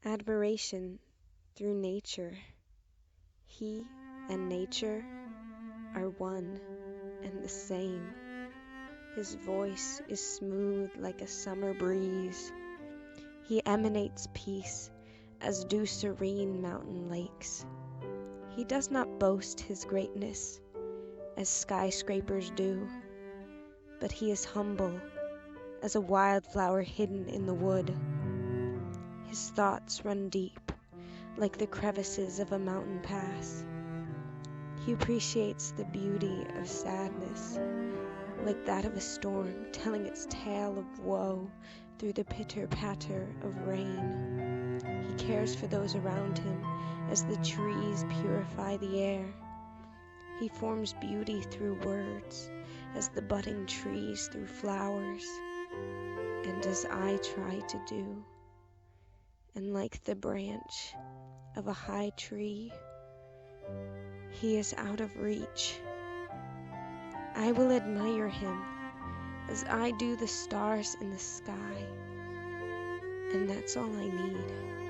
Admiration through nature. He and nature are one and the same. His voice is smooth like a summer breeze. He emanates peace, as do serene mountain lakes. He does not boast his greatness, as skyscrapers do, but he is humble, as a wildflower hidden in the wood. His thoughts run deep, like the crevices of a mountain pass. He appreciates the beauty of sadness, like that of a storm telling its tale of woe through the pitter-patter of rain. He cares for those around him as the trees purify the air. He forms beauty through words, as the budding trees through flowers, and as I try to do. And like the branch of a high tree, he is out of reach. I will admire him as I do the stars in the sky, and that's all I need.